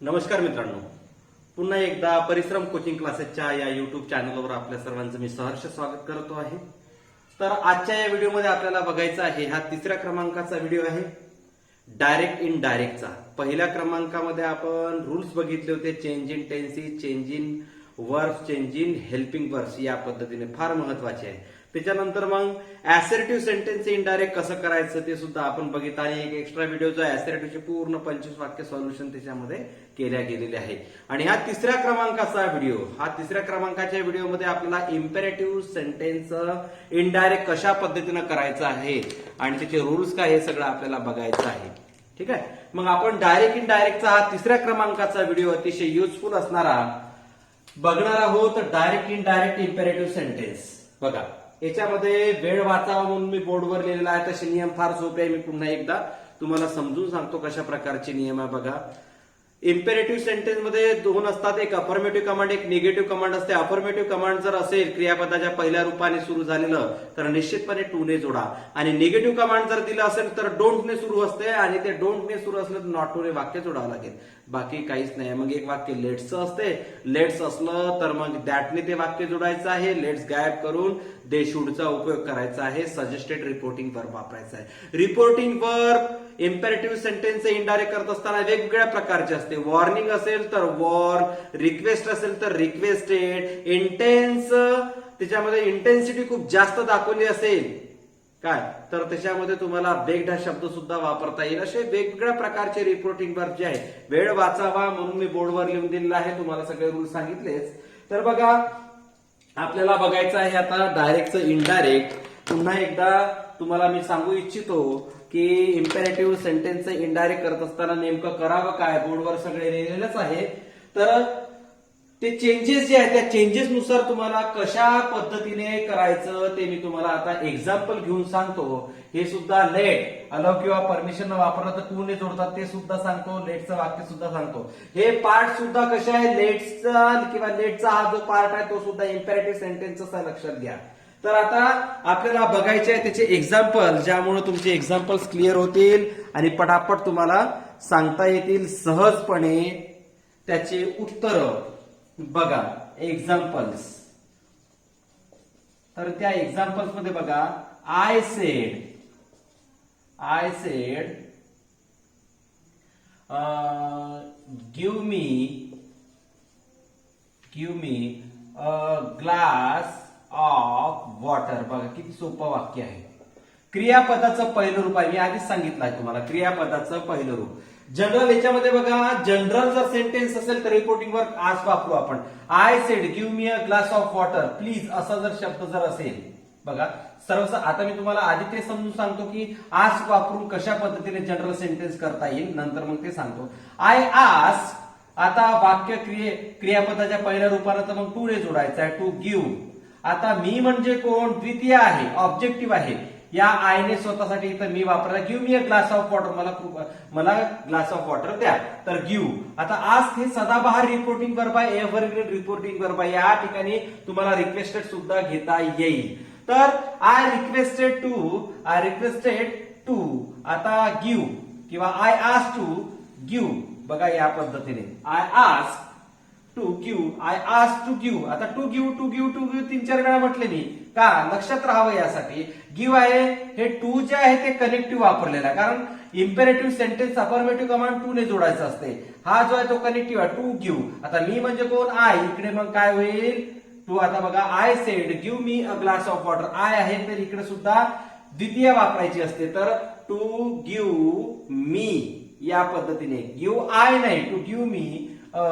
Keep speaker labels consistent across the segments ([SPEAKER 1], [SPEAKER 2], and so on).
[SPEAKER 1] नमस्कार मित्रांनो, पुन्हा एकदा परिश्रम कोचिंग क्लासेसच्या या युट्यूब चॅनलवर आपल्या सर्वांचं मी सहर्ष स्वागत करतो आहे. तर आजच्या या व्हिडिओमध्ये आपल्याला बघायचा आहे, हा तिसऱ्या क्रमांकाचा व्हिडिओ आहे, डायरेक्ट इन डायरेक्टचा. पहिल्या क्रमांकामध्ये आपण रूल्स बघितले होते, change in tense, change in verb, change in helping verbs, या पद्धतीने फार महत्वाचे आहे. त्याच्यानंतर मग ऍसर्टिव्ह सेंटेन्स इनडायरेक्ट कसं करायचं ते सुद्धा आपण बघितलं आणि एक एक्स्ट्रा व्हिडिओ जो ऍसर्टिव्हचे पूर्ण 25 वाक्य सॉल्युशन त्याच्यामध्ये केल्या गेलेले आहे. आणि हा तिसऱ्या क्रमांकाचा व्हिडिओ, हा तिसऱ्या क्रमांकाच्या व्हिडिओमध्ये आपल्याला इम्पेरेटिव्ह सेंटेन्स इनडायरेक्ट कशा पद्धतीनं करायचं आहे आणि त्याचे रूल्स काय हे सगळं आपल्याला बघायचं आहे. ठीक आहे, मग आपण डायरेक्ट इनडायरेक्टचा हा तिसऱ्या क्रमांकाचा व्हिडिओ अतिशय युजफुल असणारा बघणार आहोत. डायरेक्ट इनडायरेक्ट इम्पेरेटिव्ह सेंटेन्स बघा, याच्यामध्ये वेळ वाचावा म्हणून मी बोर्डवर लिहिलेला आहे. तसे नियम फार सोपे आहे, मी पुन्हा एकदा तुम्हाला समजून सांगतो कशा प्रकारचे नियम आहे. बघा, इम्पेरेटिव्ह सेंटेन्स मध्ये दोन असतात, एक अफर्मेटिव्ह कमांड, एक निगेटिव्ह कमांड असते. अफर्मेटिव्ह कमांड जर असेल क्रियापदाच्या पहिल्या रूपाने सुरू झालेलं तर निश्चितपणे टू ने जोडा, आणि निगेटिव्ह कमांड जर दिलं असेल तर डोंट ने सुरू असते आणि ते डोंट ने सुरू असलं तर नॉट टू ने वाक्य जोडावं लागेल, बाकी काहीच नाही. मग एक वाक्य लेट्सचं असते, लेट्स असलं तर मग दॅटने ते वाक्य जोडायचं आहे, लेट्स गायब करून दे शुडचा उपयोग करायचा आहे, सजेस्टेड रिपोर्टिंग वर्ब वापरायचा आहे. Reporting verb imperative sentence indirect करत असताना वेगवेगळ्या प्रकारचे असते. वॉर्निंग असेल तर वॉर, रिक्वेस्ट असेल तर रिक्वेस्टेड, इंटेन्स, त्याच्यामध्ये इंटेन्सिटी खूप जास्त दाखवली असेल काय तर त्याच्यामध्ये तुम्हाला बेग्ड हा शब्द सुद्धा वापरता येईल. असे वेगवेगळ्या प्रकारचे रिपोर्टिंग वर्ब जे आहे, वेळ वाचावा म्हणून मी बोर्डवर लिहून दिलेला आहे, तुम्हाला सगळे रूल सांगितलेच. तर बघा, आपल्याला बघायचं आहे आता डायरेक्टचं इनडायरेक्ट. पुन्हा एकदा तुम्हाला मी सांगू इच्छितो की इम्पेरेटिव्ह सेंटेन्स इनडायरेक्ट करत असताना नेमकं करावं काय, बोर्डवर सगळे लिहिलेलंच आहे. तर ते चेंजेस जे आहेत त्या चेंजेस नुसार तुम्हाला कशा पद्धतीने करायचं ते मी तुम्हाला आता एक्झाम्पल घेऊन सांगतो. हे सुद्धा लेट, अलाव किंवा परमिशन वापरलं तर टू ने जोडतात ते सुद्धा सांगतो, लेटचं वाक्य सुद्धा सांगतो. हे पार्ट सुद्धा कशा आहे, लेट्सचा किंवा लेटचा हा जो पार्ट आहे तो सुद्धा इम्पेरेटिव्ह सेंटेन्सचा लक्षात घ्या. तर आता आपल्याला बघायचे आहे त्याचे एक्झाम्पल, ज्यामुळे तुमचे एक्झाम्पल्स क्लिअर होतील आणि पटापट तुम्हाला सांगता येतील सहजपणे त्याचे उत्तर. बघा एक्झाम्पल्स, तर त्या एक्झाम्पल्स मध्ये बघा, I said give me a glass of water. बघा किती सोपं वाक्य आहे. क्रियापदाचं पहिलं रूप आहे, मी आधीच सांगितलं आहे तुम्हाला, क्रियापदाचं पहिलं रूप. जनरल याच्यामध्ये बघा, जनरल जर सेंटेन्स असेल तर रिपोर्टिंग वर्ब आज वापरू आपण. I said give me a glass of water please, असा जर शब्द जर असेल, बघा सर्व आता मी तुम्हाला आधी ते समजून सांगतो की आज वापरून कशा पद्धतीने जनरल सेंटेन्स करता येईल, नंतर मग ते सांगतो. आय आस्क, आता वाक्य क्रियापदाच्या पहिल्या रूपानं तर मग टू ने जोडायचं आहे, टू गिव्ह. आता मी म्हणजे कोण, द्वितीय आहे, ऑब्जेक्टिव्ह आहे. या आयने स्वतःसाठी इथं मी वापरला, give me a glass of water, मला ग्लास ऑफ वॉटर द्या, तर गिव्ह. आता आस्क हे सदाबहार रिपोर्टिंग वर्ब आहे, एव्हरग्रीन रिपोर्टिंग वर्ब आहे. या ठिकाणी तुम्हाला रिक्वेस्टेड सुद्धा घेता येईल. तर आय रिक्वेस्टेड टू, आता गिव्ह किंवा आय आस्क टू गिव्ह. बघा या पद्धतीने I ask to give, I ask to give. आता टू गिव्ह 3-4 वेळा म्हटले मी, का लक्षात राहावं यासाठी. गिव्ह आहे हे टू जे आहे ते कनेक्टिव्ह वापरलेला आहे, कारण imperative sentence affirmative command to ने जोडायचा असते. हा जो आहे तो कनेक्टिव्ह आहे, टू गिव्ह. आता मी म्हणजे कोण, आय, इकडे मग काय होईल, टू. आता बघा, I said give me a glass of water, I आहे तर इकडे सुद्धा द्वितीय वापरायची असते, तर टू गिव्ह मी या पद्धतीने. गिव्ह आय नाही, to give me a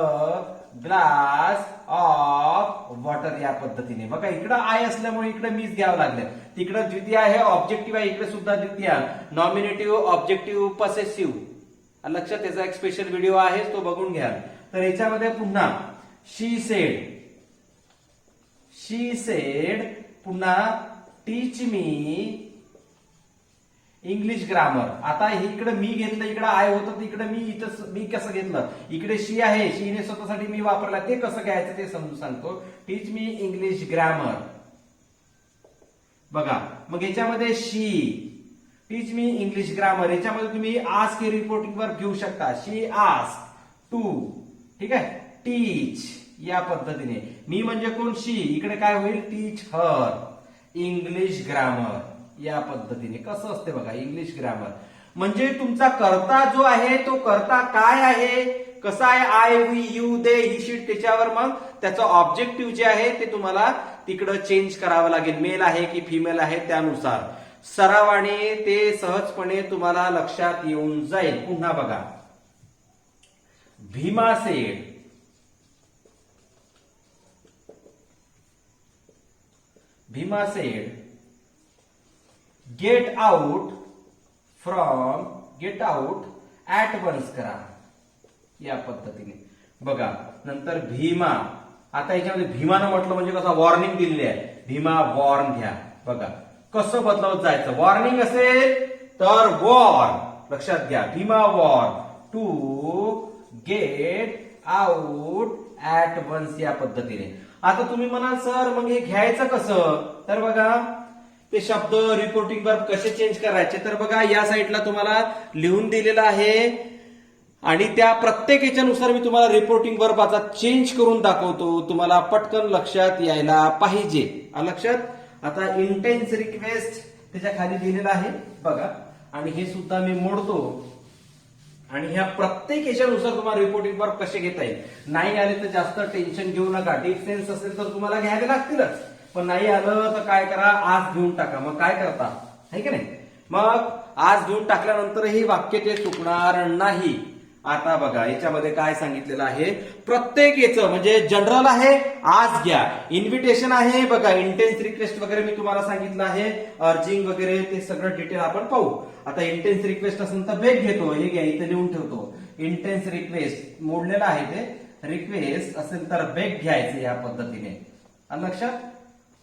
[SPEAKER 1] glass of water या पद्धतीने. बघा इकडं आय असल्यामुळे इकडे मीच घ्यावं लागलं, तिकडं द्वितीय आहे, ऑब्जेक्टिव्ह आहे, इकडे सुद्धा द्वितीय, नॉमिनेटिव्ह, ऑब्जेक्टिव्ह, पॉसेसिव्ह. लक्षात, त्याचा एक स्पेशल व्हिडिओ आहे तो बघून घ्या. तर याच्यामध्ये पुन्हा शी सेड, पुन्हा टीच मी इंग्लिश ग्रामर. आता इकडे मी घेतलं, इकडे आय होतं, इकडे मी कसं घेतलं, इकडे शी आहे, शीने स्वतःसाठी मी वापरला, ते कसं घ्यायचं ते समजून सांगतो. Teach me English grammar. बघा मग याच्यामध्ये शी, टीच मी इंग्लिश ग्रामर, याच्यामध्ये तुम्ही आस्क हे रिपोर्टिंग वर्ब घेऊ शकता. शी आस्क टू, ठीक आहे, टीच या पद्धतीने. मी म्हणजे कोण? शी. इकडे काय होईल? टीच हर इंग्लिश ग्रामर या पद्धतीने. कसं असते बघा इंग्लिश ग्रामर म्हणजे तुमचा कर्ता जो आहे तो कर्ता काय आहे, कसा आहे, I, we, you, they, he she, त्याच्यावर मग त्याचं ऑब्जेक्टिव्ह जे आहे ते तुम्हाला तिकडं चेंज करावं लागेल. मेल आहे की फिमेल आहे त्यानुसार सरावाने ते सहजपणे तुम्हाला लक्षात येऊन जाईल. पुन्हा बघा, Bhima said, Bhima said get out from, get out at once करा या पद्धतीने. बघा नंतर भीमा. आता याच्यामध्ये भीमानं म्हटलं म्हणजे कसं वॉर्निंग दिलेली आहे. भीमा वॉर्न घ्या. बघा कसं बदलवत जायचं. वॉर्निंग असेल तर वॉर्न, लक्षात घ्या. Bhima warned to get out at once या पद्धतीने. आता तुम्ही म्हणाल सर मग हे घ्यायचं कसं, तर बघा ते शब्द रिपोर्टिंग वर्ब कसे चेंज करायचे, तर बघा या साईडला तुम्हाला लिहून दिलेलं आहे आणि त्या प्रत्येक याच्यानुसार मी तुम्हाला रिपोर्टिंग वर्बाचा चेंज करून दाखवतो. तुम्हाला पटकन लक्षात यायला पाहिजे. लक्षात. आता इंटेन्स रिक्वेस्ट त्याच्या खाली दिलेला आहे बघा, आणि हे सुद्धा मी मोडतो आणि ह्या प्रत्येक याच्यानुसार तुम्हाला रिपोर्टिंग वर्ब कसे घेता येईल. नाही आले तर जास्त टेन्शन घेऊ नका. डीप सेन्स असेल तर तुम्हाला घ्यावे लागतीलच, पण नाही आलं तर काय करा, आज घेऊन टाका. मग काय करता, आहे की नाही. मग आज घेऊन टाकल्यानंतर ही वाक्य ते चुकणार नाही. आता बघा याच्यामध्ये काय सांगितलेलं आहे. प्रत्येक याचं म्हणजे जनरल आहे आज घ्या, इन्व्हिटेशन आहे बघा, इंटेन्स रिक्वेस्ट वगैरे मी तुम्हाला सांगितलं आहे, अर्जिंग वगैरे ते सगळं डिटेल आपण पाहू. आता इंटेन्स रिक्वेस्ट असेल तर बेग घेतो, हे घ्या इथे लिहून ठेवतो. इंटेन्स रिक्वेस्ट मोडलेलं आहे ते, रिक्वेस्ट असेल तर बेग घ्यायचे या पद्धतीने. लक्षात.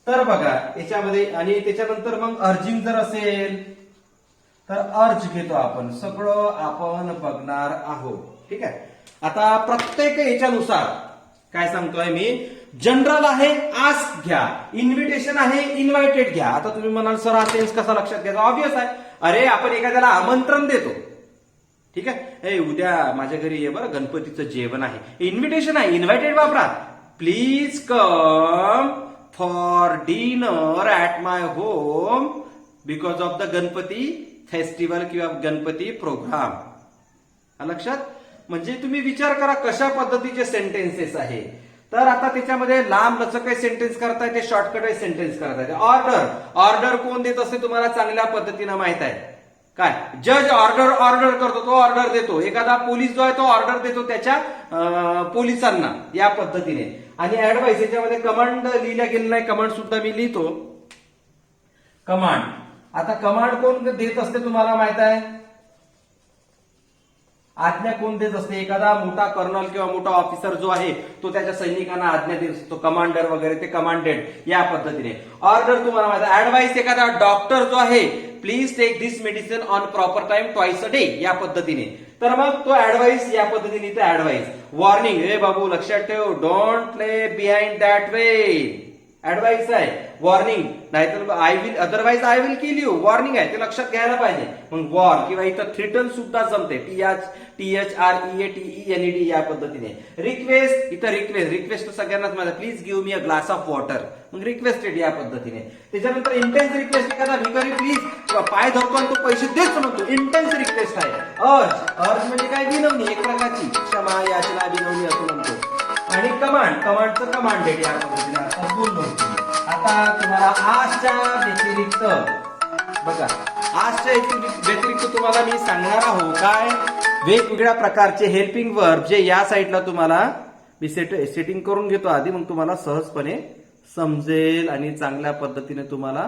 [SPEAKER 1] तर बघा याच्यामध्ये आणि त्याच्यानंतर मग अर्जिंग जर असेल तर अर्ज घेतो आपण. सगळं आपण बघणार आहोत, ठीक आहे. आता प्रत्येक याच्यानुसार काय सांगतोय मी, जनरल आहे आस्क घ्या, इन्व्हिटेशन आहे इन्व्हायटेड घ्या. आता तुम्ही म्हणाल सर हा सेन्स कसा लक्षात घ्यायचा. ऑब्वियस आहे. अरे आपण एखाद्याला आमंत्रण देतो, ठीक आहे, हे उद्या माझ्या घरी ये बरं, गणपतीचं जेवण आहे. इन्व्हिटेशन आहे, इन्व्हायटेड वापरा. Please come for dinner at my home because of the Ganpati festival किंवा गणपती प्रोग्राम. लक्षात. म्हणजे तुम्ही विचार करा कशा पद्धतीचे सेंटेन्सेस आहे. तर आता त्याच्यामध्ये लांब लचक सेंटेन्स करता येते, शॉर्टकट सेंटेन्स करता येते. ऑर्डर, ऑर्डर कोण देत असते तुम्हाला चांगल्या पद्धतीनं माहित आहे. काय जज ऑर्डर करतो, तो ऑर्डर देतो. एखादा पोलीस जो आहे तो ऑर्डर देतो त्याच्या पोलिसांना या पद्धतीने. आणि ऍडवाइस याच्यामध्ये कमांड लिहिल्या गेलं नाही, कमांड सुद्धा मी लिहितो. कमांड. आता कमांड कोण देत असते तुम्हाला माहित आहे. आज्ञा कोण देत असते. एखादा मोठा कर्नल किंवा मोठा ऑफिसर जो आहे तो त्याच्या सैनिकांना आज्ञा देत असतो. कमांडर वगैरे ते कमांडेड या पद्धतीने. ऑर्डर तुम्हाला माहिती आहे. ऍडवाइस एखादा डॉक्टर जो आहे, please take this medicine on proper time twice a day या पद्धतीने. तर मग तो ऍडवाइस या पद्धतीने इथे ऍडवाइस. वॉर्निंग, हे बाबू लक्षात ठेव, don't play behind that way. Advice आहे, वॉर्निंग. नाहीतर I will, otherwise I will kill you. Warning आहे, ते लक्षात घ्यायला पाहिजे. मग वॉर किंवा इथं थ्रिटन सुद्धा जमते. THREATENED या पद्धतीने. रिक्वेस्ट, इथं रिक्वेस्ट, रिक्वेस्ट सगळ्यांनाच माझा, please give me a glass of water. मग रिक्वेस्टेड या पद्धतीने. त्याच्यानंतर इंटेन्स रिक्वेस्ट, एखादा भिकारी प्लीज पाय धरतो आणि तो पैसे देत म्हणतो, इंटेन्स रिक्वेस्ट आहे. अर्ज, अर्ज म्हणजे काय, विनवणी एक प्रकारची, क्षमा याचना विनवणी असं म्हणतो. आणि कमांड, कमांडचं कमांडेड या पद्धतीने. आता तुम्हाला आजच्या व्यतिरिक्त बघा, आजच्या व्यतिरिक्त तुम्हाला मी सांगणार आहोत काय, वेगवेगळ्या प्रकारचे हेल्पिंग वर्ब जे या साईडला तुम्हाला मी सेटिंग करून घेतो आधी, मग तुम्हाला सहजपणे समजेल आणि चांगल्या पद्धतीने तुम्हाला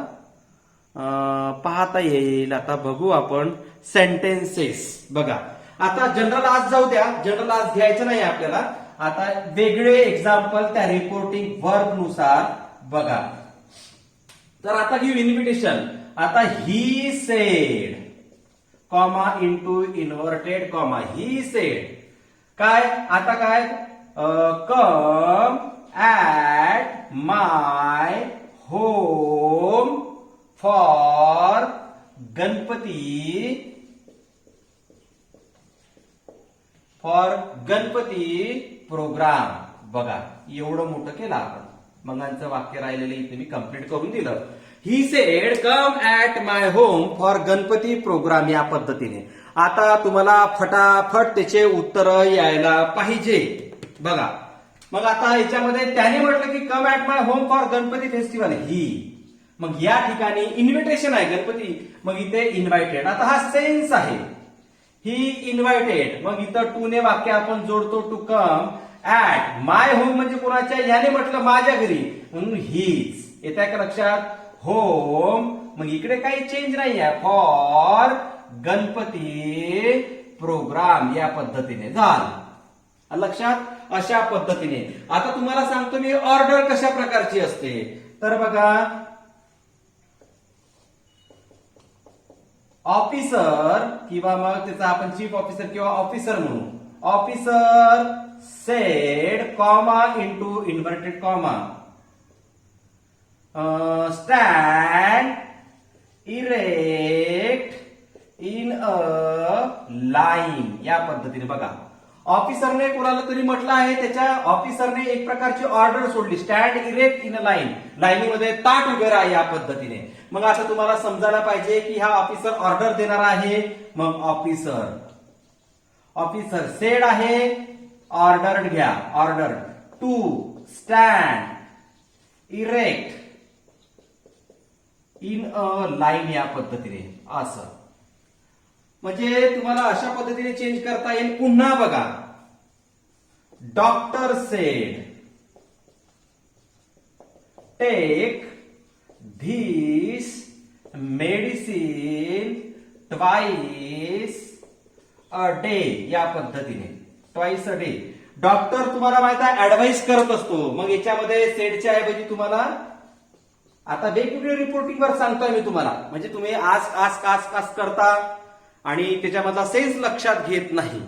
[SPEAKER 1] पाहता येईल. आता बघू आपण सेंटेन्सेस. बघा आता जनरल आज जाऊ द्या, जनरल आज घ्यायचं नाही आपल्याला. आता वेगळे एक्झाम्पल त्या रिपोर्टिंग वर्ब नुसार बघा. तर आता घेऊ इन्व्हिटेशन. आता he said comma into inverted comma, he said काय, आता काय, come at my home for Ganpati, for Ganpati program. बघा एवढं मोठं केलं आपण. मगांचं वाक्य राहिलेलं इथे मी कंप्लीट करून दिलं. He said come at my home for Ganpati programme. या पद्धतीने आता तुम्हाला फटाफट त्याचे उत्तर यायला पाहिजे. बघा मग आता याच्यामध्ये त्याने म्हटलं की come at my home for Ganpati festival. ही मग या ठिकाणी इन्व्हिटेशन आहे गणपती, मग इथे इन्व्हायटेड. आता हा सेन्स आहे, ही इन्व्हायटेड. मग इथं टू ने वाक्य आपण जोडतो. To come at my home म्हणजे कोणाच्या, याने म्हटलं माझ्या घरी म्हणून हीच. येत्या का लक्षात? होम. मग इकडे काही चेंज नाही आहे. फॉर गणपती प्रोग्राम या पद्धतीने झालं. लक्षात? अशा पद्धतीने. आता तुम्हाला सांगतो मी ऑर्डर कशा प्रकारची असते. तर बघा ऑफिसर किंवा मग त्याचा आपण चीफ ऑफिसर किंवा ऑफिसर म्हणू. Officer sed comma into inverted comma stand erect in a line. या पद्धतीने बघा ऑफिसरने कोणाला तरी म्हटलं आहे, त्याच्या ऑफिसरने एक प्रकारची ऑर्डर सोडली. Stand erect in a line. लाईनीमध्ये ताट उभे राहा या पद्धतीने. मग आता तुम्हाला समजायला पाहिजे की हा ऑफिसर ऑर्डर देणार आहे. मग ऑफिसर सेड आहे, ऑर्डर घ्या. Order to stand erect in a line या पद्धतीने. असं म्हणजे तुम्हाला अशा पद्धतीने चेंज करता येईल. पुन्हा बघा doctor said take this medicine twice a day या पद्धतीने. Twice a day. डॉक्टर तुम्हाला माहित आहे ऍडवाइस करत असतो. मग याच्यामध्ये सेडच्या ऐवजी तुम्हाला आता वेगवेगळे रिपोर्टिंग वर सांगतोय मी तुम्हाला. म्हणजे तुम्ही आज करता आणि त्याच्यामधला सेन्स लक्षात घेत नाही.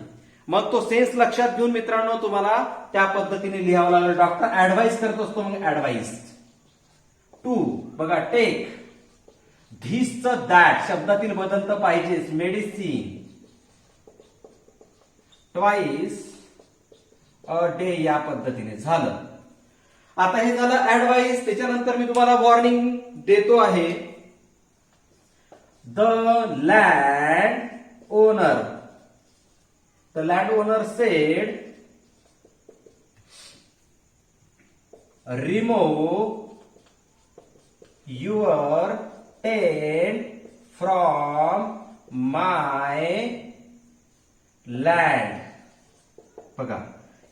[SPEAKER 1] मग तो सेन्स लक्षात घेऊन मित्रांनो तुम्हाला त्या पद्धतीने लिहावं लागेल. डॉक्टर ऍडवाइस करत असतो. मग ऍडवाइस टू. बघा टेक धिसचं दॅट शब्दातील बदल तर पाहिजेच. मेडिसिन ट्वाइस अ डे या पद्धतीने झालं. आता हे झालं ऍडवाइस. त्याच्यानंतर मी तुम्हाला वॉर्निंग देतो आहे. The land owner sed remove your tent from my land. बघा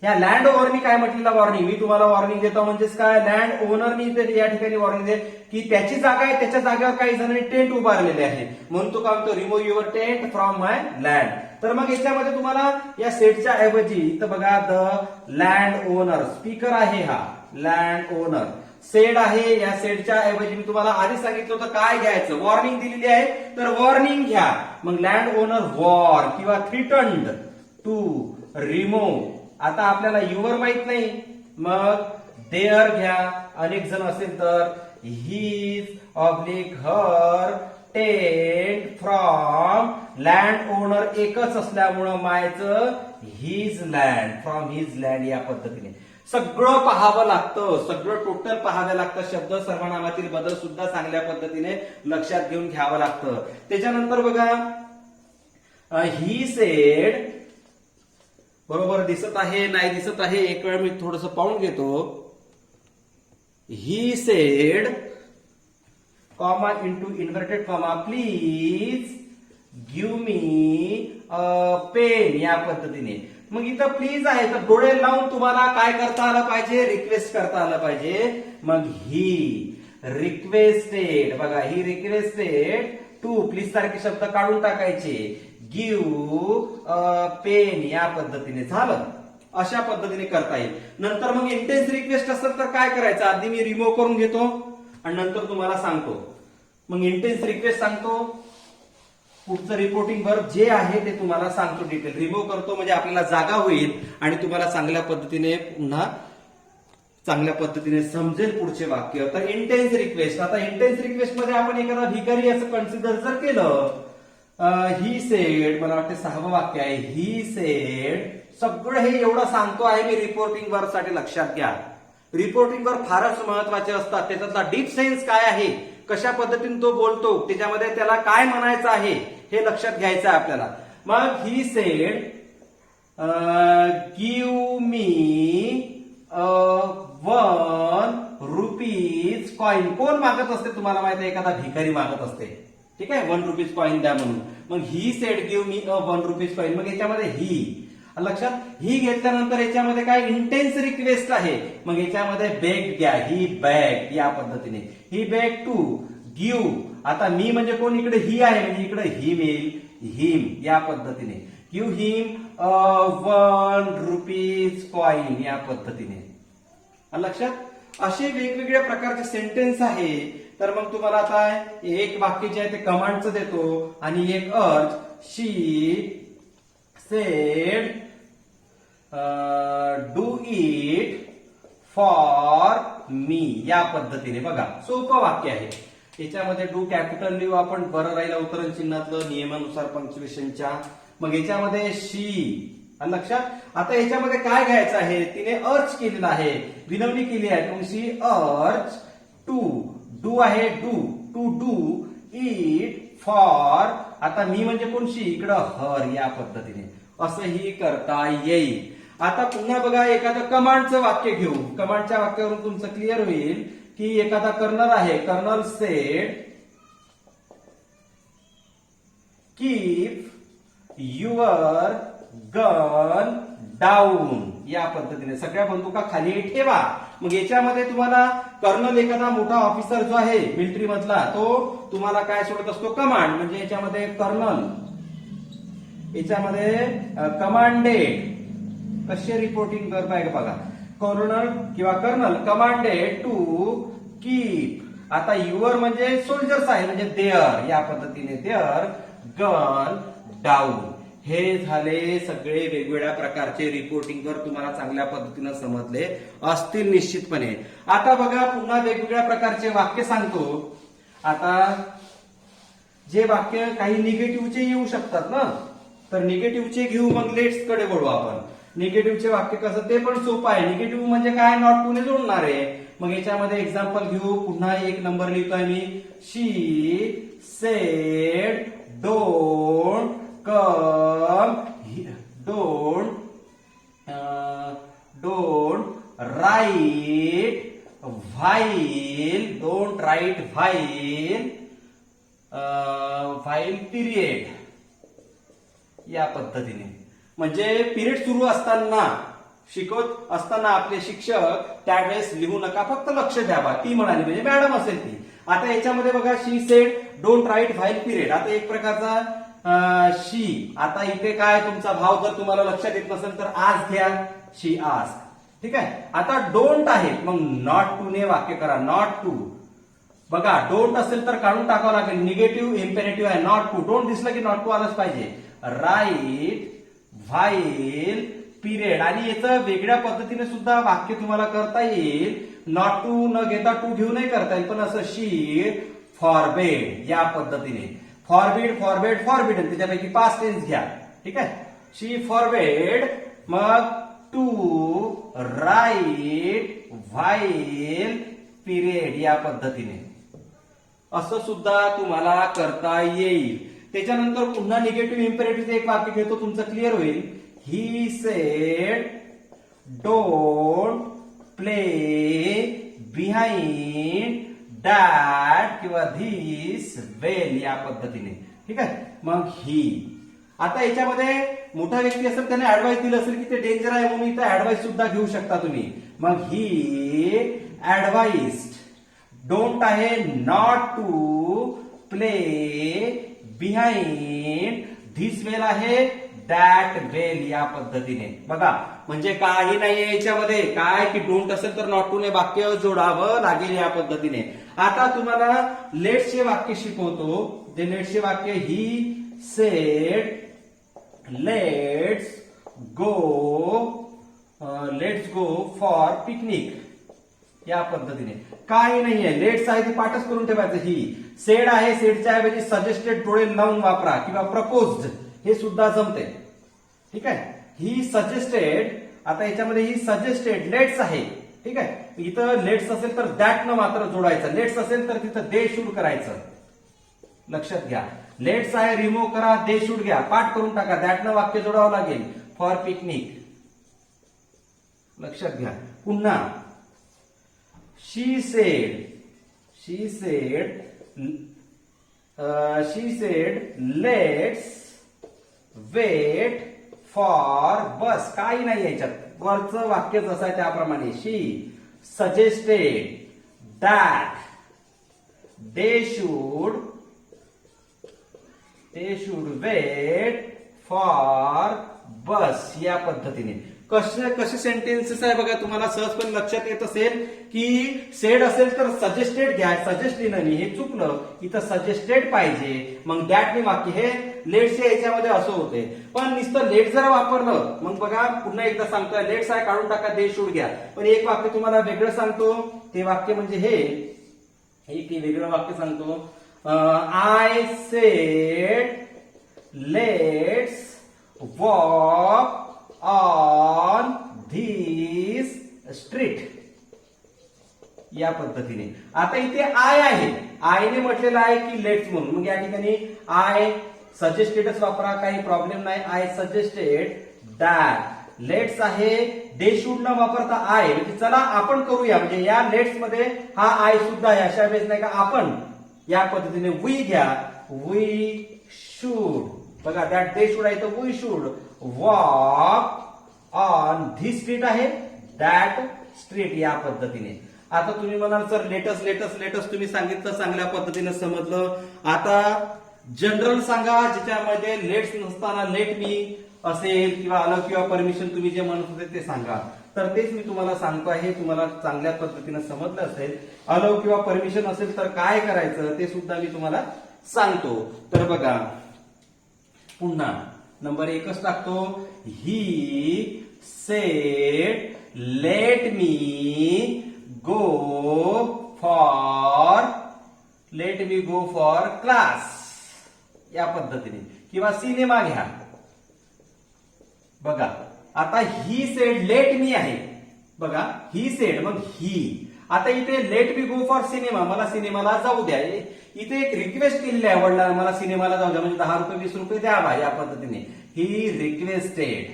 [SPEAKER 1] या लँड ओनरनी काय म्हटलेलं वॉर्निंग. मी तुम्हाला वॉर्निंग देतो म्हणजेच काय, लँड ओनरनी या ठिकाणी वॉर्निंग दे की त्याची जागा आहे, त्याच्या जागेवर काही जणांनी टेंट उभारलेले आहे. म्हणून तो काय म्हणतो remove your tent from my land. तर मग याच्यामध्ये तुम्हाला या सेटच्या ऐवजी इथं बघा द लँड ओनर. स्पीकर आहे हा लँड ओनर. सेड आहे. या सेडच्या ऐवजी मी तुम्हाला आधी सांगितलं होतं काय घ्यायचं. वॉर्निंग दिलेली आहे तर वॉर्निंग घ्या. मग लँड ओनर वॉर किंवा थ्रीटन्ड टू रिमूव्ह. आता आपल्याला युवर माहित नाही मग देअर घ्या. अनेक जण असेल तर his oblique her tent from land owner एकच असल्यामुळं मायचं his land from his land या पद्धतीने. सगळं पाहावं लागतं. सगळं टोटल पाहावं लागतं. शब्द सर्वनामातील बदल सुद्धा चांगल्या पद्धतीने लक्षात घेऊन घ्यावं लागतं. त्याच्यानंतर बघा ही सेड बरोबर दिसत आहे नाही दिसत आहे एक वेळ मी थोडस पाहून घेतो. He said comma into inverted comma please give me a pen या पद्धतीने. मग इथं प्लीज आहे तर डोळे लावून तुम्हाला काय करता आलं पाहिजे, रिक्वेस्ट करता आलं पाहिजे. मग ही रिक्वेस्टेड. बघा ही रिक्वेस्टेड टू प्लीज सारखे शब्द काढून टाकायचे. गिव्ह पेन या पद्धतीने झालं. अशा पद्धतीने करता येईल. नंतर मग इंटेन्स रिक्वेस्ट असेल तर काय करायचं, आधी मी रिमूव्ह करून घेतो आणि नंतर तुम्हाला सांगतो. मग इंटेन्स रिक्वेस्ट सांगतो. पुढचं रिपोर्टिंग वर्ब जे आहे ते तुम्हाला सांगतो डिटेल. रिमूव्ह करतो म्हणजे आपल्याला जागा होईल आणि तुम्हाला चांगल्या पद्धतीने पुन्हा चांगल्या पद्धतीने समजेल पुढचे वाक्य. तर इंटेन्स रिक्वेस्ट. आता इंटेन्स रिक्वेस्ट मध्ये आपण एखादा भिकारी असं कन्सिडर जर केलं ही सेड, मला वाटतं 6वं वाक्य आहे. ही सेड, सगळं हे एवढं सांगतो आहे मी रिपोर्टिंग वर्ब साठी, लक्षात घ्या. रिपोर्टिंग वर्ब फारच महत्वाचे असतात. त्याच्यातला डीप सेन्स काय आहे, कशा पद्धतीने तो बोलतो, त्याच्यामध्ये त्याला काय म्हणायचं आहे हे लक्षात घ्यायचं आहे आपल्याला. मग he said give me 1 rupees coin. कोण मागत असते तुम्हाला माहिती आहे? एखादा भिकारी मागत असते. ठीक आहे, 1 रुपीज कॉइन द्या म्हणून. मग he said give me 1 rupees coin. मग याच्यामध्ये ही, लक्षात, ही घेतल्यानंतर याच्यामध्ये काय इंटेन्स रिक्वेस्ट आहे. मग याच्यामध्ये बेग घ्या, ही बॅग या पद्धतीने. ही बॅग टू गिव्ह. आता मी म्हणजे कोण, इकडे ही आहे म्हणजे इकडे हिम येईल, हिम या पद्धतीने. गिव्ह हिम 1 रुपीज कॉइन या पद्धतीने. लक्षात, असे वेगवेगळ्या प्रकारचे सेंटेन्स आहे. तर मग तुम्हाला आता एक वाक्य जे आहे ते कमांडचं देतो आणि एक अर्ज. She said do it for me या पद्धतीने. बघा, सोपं वाक्य आहे. याच्यामध्ये डू कॅपिटल लिहू आपण, बरं राहील अवतरण चिन्हातलं नियमानुसार पंक्च्युएशनच्या. मग याच्यामध्ये शी, लक्षात. आता याच्यामध्ये काय घ्यायचं आहे, तिने अर्ज केलेला आहे, विनवणी केली आहे. मग शी अर्ज टू, डू आहे do, to do it for. आता मी म्हणजे कोण, शी, इकडं हर या पद्धतीने असंही करता येईल. आता पुन्हा बघा, एखादं कमांडचं वाक्य घेऊ. कमांडच्या वाक्यावरून तुमचं क्लिअर होईल की एखादा कर्नल आहे. Colonel said keep your gun down या पद्धतीने. सगळ्या बंदुका खाली ठेवा. मग याच्यामध्ये तुम्हाला कर्नल, एखादा मोठा ऑफिसर जो आहे मिलिटरी मधला, तो तुम्हाला काय सोडत असतो, कमांड. म्हणजे याच्यामध्ये कर्नल, याच्यामध्ये कमांडेड, कसे रिपोर्टिंग वर्ब आहे बघा. कर्नल किंवा कर्नल कमांडेड टू कीप. आता युअर म्हणजे सोल्जर्स आहे म्हणजे देअर या पद्धतीने. Their gun down. हे झाले सगळे वेगवेगळ्या प्रकारचे रिपोर्टिंग वर्ब. तुम्हाला चांगल्या पद्धतीने समजले असतील निश्चितपणे. आता बघा, पुन्हा वेगवेगळ्या प्रकारचे वाक्य सांगतो. आता जे वाक्य काही निगेटिव्हचे येऊ शकतात ना, तर निगेटिव्हचे घेऊ. मग लेट्स कडे वळू आपण. निगेटिव्हचे वाक्य कसं, ते पण सोपं आहे. निगेटिव्ह म्हणजे काय, नॉट टू ने जोडणार आहे. मग याच्यामध्ये एक्झाम्पल घेऊ. पुन्हा एक नंबर लिहितोय मी. She said don't come, don't write while, don't write while period या पद्धतीने. म्हणजे पिरियड सुरू असताना, शिकवत असताना आपले शिक्षक त्यावेळेस लिहू नका, फक्त लक्ष द्यावा. ती म्हणाली म्हणजे मॅडम असेल ती. आता याच्यामध्ये बघा, she said don't write while period. आता एक प्रकारचा शी. आता इथे काय, तुमचा भाव जर तुम्हाला लक्षात येत नसेल तर आज घ्या, शी आज. ठीक आहे. आता डोंट आहे, मग नॉट टू ने वाक्य करा. Not to. बघा, डोंट असेल तर काढून टाकावं लागेल. निगेटिव्ह इम्पेरेटिव्ह आहे. Not to. डोंट दिसलं की नॉट टू आलंच पाहिजे. Right while period. आणि याचं वेगळ्या पद्धतीने सुद्धा वाक्य तुम्हाला करता येईल. नॉट टू न घेता टू घेऊनही करता येईल. पण असं शी फॉरबेड या पद्धतीने. फॉरबिड, फॉरबेड, फॉरबिडन, त्याच्यापैकी पास्ट टेन्स घ्या. ठीक आहे. शी फॉरबेड, मग टू राईट व्हाईल पिरियड या पद्धतीने. असं सुद्धा तुम्हाला करता येईल. त्याच्यानंतर पुन्हा निगेटिव्ह इम्पेरेटिव्ह एक वाक्य घेतो, तुमचं क्लिअर होईल. He said don't play behind that किंवा धिस वेल या पद्धतीने. ठीक आहे. मग ही. आता याच्यामध्ये मोठा व्यक्ती असेल, त्याने ऍडवाइस दिलं असेल की ते डेंजर आहे म्हणून इथं ऍडवाइस सुद्धा घेऊ शकता तुम्ही. मग ही ऍडवाइस्ड. डोंट आहे not to play behind this well आहे दॅट वेल या पद्धतीने. बघा, म्हणजे काही नाहीये याच्यामध्ये. काय की डोंट असेल तर नॉट टू ने वाक्य जोडावं लागेल या पद्धतीने. आता तुम्हाला लेट्सचे वाक्य शिकवतो. जे लेट्सचे वाक्य, he said let's go for picnic या पद्धतीने. काही नाहीये. लेट्स आहे ती पाठच करून ठेवायचं. ही सेड आहे, सेडच्या ऐवजी सजेस्टेड जोडे लावून वापरा किंवा प्रपोज्ड हे सुद्धा जमते. ठीक आहे. ही सजेस्टेड, आता याच्यामध्ये ही सजेस्टेड लेट्स आहे. ठीक आहे. इथं लेट्स असेल तर दॅट न मात्र जोडायचं. लेट्स असेल तर तिथं दे शूड करायचं. लक्षात घ्या. लेट्स आहे रिमूव्ह करा, दे शूड घ्या, पाठ करून टाका. दॅट न वाक्य जोडावं लागेल. For picnic. लक्षात घ्या. पुन्हा she said let's wait for bus. काही नाही याच्यात, वरचं वाक्य जसं आहे त्याप्रमाणे. She suggested that they should wait for bus. या पद्धतीने कसे सेंटेन्सेस आहे बघा. तुम्हाला सहजपणे लक्षात येत असेल की सेड असेल तर सजेस्टेड घ्या. सजेस्ट लिहिलं हे चुकलं. इथं सजेस्टेड पाहिजे. मग दॅट वाक्य हे लेट्सच्या याच्यामध्ये असं होते. पण नुसतं लेट जर वापरलं मग बघा, पुन्हा एकदा सांगतोय, लेट्स आहे काढून टाका, दे शूड घ्या. पण एक वाक्य तुम्हाला वेगळं सांगतो. ते वाक्य म्हणजे हे वेगळं वाक्य सांगतो. I said let's walk on this street. या पद्धतीने. आता इथे आय आहे, आयने म्हटलेलं आहे की लेट्स म्हणून. मग या ठिकाणी आय सजेस्टेडच वापरा, काही प्रॉब्लेम नाही. आय सजेस्टेड दॅट लेट्स आहे, दे शूड न वापरता आय, म्हणजे चला आपण करूया. म्हणजे या लेट्स मध्ये हा आय सुद्धा आहे. अशा वेळेस नाही का आपण या पद्धतीने वी घ्या. वी शूड, बघा दॅट दे शूड आहे तर we should walk on this street आहे, दॅट स्ट्रीट. या पद्धतीने. आता तुम्ही म्हणाल सर लेटस तुम्ही सांगितलं, चांगल्या पद्धतीने समजलं. आता जनरल सांगा ज्याच्यामध्ये लेट्स नसताना लेट मी असेल किंवा अलाव किंवा परमिशन तुम्ही जे म्हणत होते ते सांगा. तर तेच मी तुम्हाला सांगतो आहे. तुम्हाला चांगल्या पद्धतीने समजलं असेल. अलाव किंवा परमिशन असेल तर काय करायचं ते सुद्धा मी तुम्हाला सांगतो. तर बघा, पुन्हा नंबर 1च टाकतो. He said let me go for class. या पद्धतीने. किंवा सिनेमा घ्या. बघा आता ही सेड लेट मी आहे. बघा ही सेड, मग ही. आता इथे let me go for cinema, मला सिनेमाला जाऊ द्या. इथे एक रिक्वेस्ट केलेली आहे वडिलांना, मला सिनेमाला जाऊ द्या, म्हणजे 10 रुपये 20 रुपये द्यावा. या पद्धतीने ही रिक्वेस्टेड.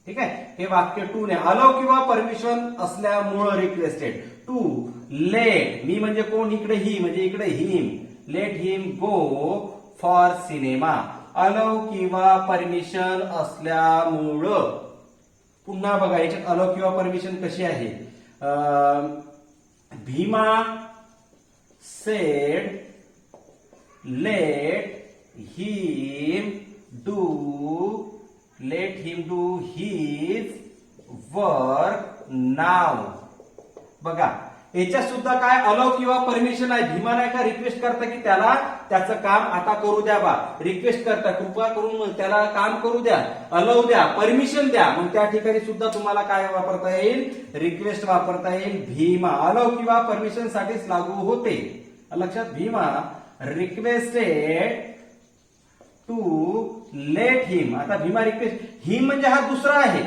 [SPEAKER 1] ठीक आहे. हे वाक्य टू ने अलाव किंवा परमिशन असल्यामुळं रिक्वेस्टेड. टू लेट मी म्हणजे कोण, इकडे ही म्हणजे इकडे him. Let him go for cinema. Allow किंवा परमिशन असल्यामुळं. पुन्हा बघा याच्यात अलाव किंवा परमिशन कशी आहे. Bhima said let him do his work now. बघा याच्यात सुद्धा काय अलाव किंवा परमिशन आहे. भीमा नाही का रिक्वेस्ट करता की त्याला त्याचं काम आता करू द्या बा. रिक्वेस्ट करता कृपा करून त्याला काम करू द्या, अलाव द्या, परमिशन द्या. मग त्या ठिकाणी सुद्धा तुम्हाला काय वापरता येईल, रिक्वेस्ट वापरता येईल. भीमा अलाव किंवा परमिशन साठीच लागू होते. लक्षात. Bhima requested to let him. आता भीमा रिक्वेस्ट, हिम म्हणजे हा दुसरा आहे.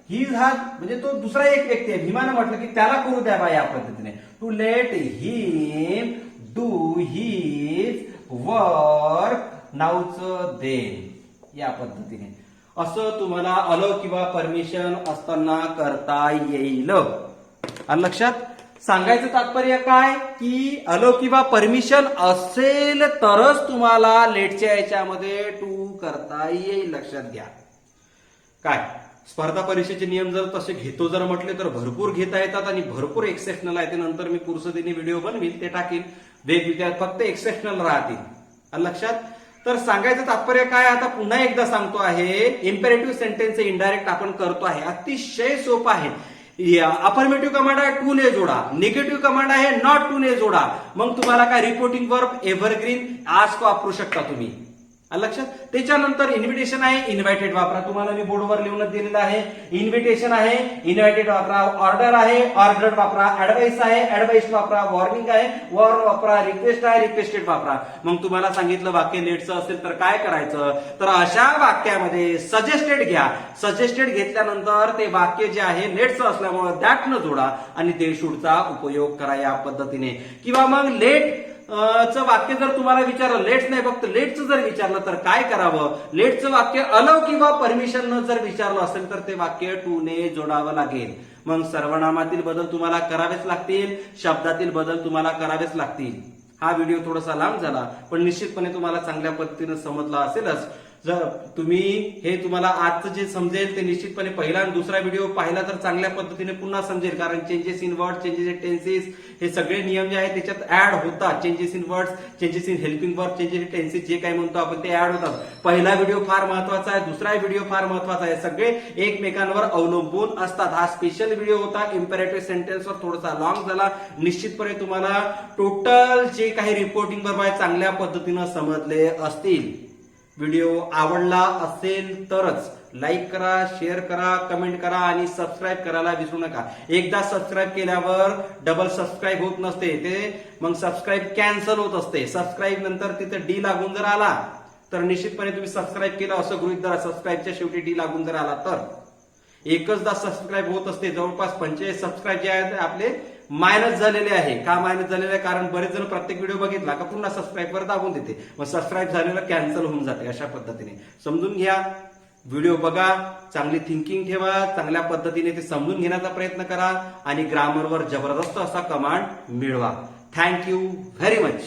[SPEAKER 1] हिज हा म्हणजे तो दुसरा एक व्यक्ती आहे. भीमानं म्हटलं की त्याला करू द्या बा. या पद्धतीने to let him do his work नाऊचं देन. या पद्धतीने असं तुम्हाला अलाव किंवा परमिशन असताना करता येईल. लक्षात. सांगायचं तात्पर्य काय की अलाव किंवा परमिशन असेल तरच तुम्हाला लेटच्या याच्यामध्ये टू करता येईल. लक्षात घ्या. काय स्पर्धा परीक्षेचे नियम जर तसे घेतो जर म्हटले तर भरपूर घेता येतात आणि भरपूर एक्सेप्शनल आहे. ते नंतर मी पुरुषदिनी व्हिडिओ बनवीन, ते टाकीन. वेगवेगळ्या फक्त एक्सेप्शनल राहतील. लक्षात. तर सांगायचं तात्पर्य काय, आता पुन्हा एकदा सांगतो आहे. इम्पेरेटिव्ह सेंटेन्स इनडायरेक्ट आपण करतो आहे. अतिशय सोपं आहे. अफर्मेटिव्ह कमांड आहे टू ने जोडा, निगेटिव्ह कमांड आहे नॉट टू ने जोडा. मग तुम्हाला काय रिपोर्टिंग वर्ब एव्हरग्रीन आस्क वापरू शकता तुम्ही. लक्षात. त्याच्यानंतर इन्व्हिटेशन आहे, इन्व्हायटेड वापरा. तुम्हाला मी बोर्डवर लिहूनच दिलेलं आहे. इन्व्हिटेशन आहे, इन्व्हायटेड वापरा. ऑर्डर आहे, ऑर्डर्ड वापरा. ऍडवाइस आहे, ऍडवाइस वापरा. वॉर्निंग आहे, वॉर्न वापरा. रिक्वेस्ट आहे, रिक्वेस्टेड वापरा. मग तुम्हाला सांगितलं वाक्य लेटचं असेल तर काय करायचं, तर अशा वाक्यामध्ये सजेस्टेड घ्या. सजेस्टेड घेतल्यानंतर ते वाक्य जे आहे लेटचं असल्यामुळे दॅट न जोडा आणि दे शूडचा उपयोग करा या पद्धतीने. किंवा मग लेट चं वाक्य जर तुम्हाला विचारलं, लेट्स नाही फक्त लेटचं जर विचारलं तर काय करावं, लेटचं वाक्य अलाव किंवा परमिशन जर विचारलं असेल तर ते वाक्य टू ने जोडावं लागेल. मग सर्वनामातील बदल तुम्हाला करावेच लागतील, शब्दातील बदल तुम्हाला करावेच लागतील. हा व्हिडिओ थोडासा लांब झाला पण निश्चितपणे तुम्हाला चांगल्या पद्धतीने समजला असेलच. जर तुम्ही हे तुम्हाला आजचं जे समजेल ते निश्चितपणे पहिला आणि दुसरा व्हिडिओ पाहिला तर चांगल्या पद्धतीने पुन्हा समजेल. कारण changes in word, changes in tenses हे सगळे नियम जे आहेत त्याच्यात ऍड होतात. Changes in words, changes in helping verb, changes in tenses जे काही म्हणतो आपण ते ऍड होतात. पहिला व्हिडिओ फार महत्वाचा आहे, दुसरा व्हिडिओ फार महत्वाचा आहे. सगळे एकमेकांवर अवलंबून असतात. हा स्पेशल व्हिडिओ होता इम्पेरेटिव्ह सेंटेन्सवर, थोडासा लॉंग झाला. निश्चितपणे तुम्हाला टोटल जे काही रिपोर्टिंग वर्ब आहे चांगल्या पद्धतीनं समजले असतील. व्हिडिओ आवडला असेल तरच लाईक करा, शेअर करा, कमेंट करा आणि सबस्क्राईब करायला विसरू नका. एकदा सबस्क्राईब केल्यावर डबल सबस्क्राईब होत नसते, ते मग सबस्क्राईब कॅन्सल होत असते. सबस्क्राईब नंतर तिथे डी लागून जर आला तर निश्चितपणे तुम्ही सबस्क्राईब केलं असं गृहीत धरा. सबस्क्राईबच्या शेवटी डी लागून जर आला तर एकचदा सबस्क्राईब होत असते. जवळपास 45 सबस्क्राईब जे आहेत आपले मायनस झालेले आहे. का मायनस झालेले आहे, कारण बरेच जण प्रत्येक व्हिडिओ बघितला का पुन्हा सबस्क्राईब वर दाबून देते, मग सबस्क्राईब झालेलं कॅन्सल होऊन जाते. अशा पद्धतीने समजून घ्या. व्हिडिओ बघा, चांगली थिंकिंग ठेवा, चांगल्या पद्धतीने ते समजून घेण्याचा प्रयत्न करा आणि ग्रामरवर जबरदस्त असा कमांड मिळवा. Thank you very much.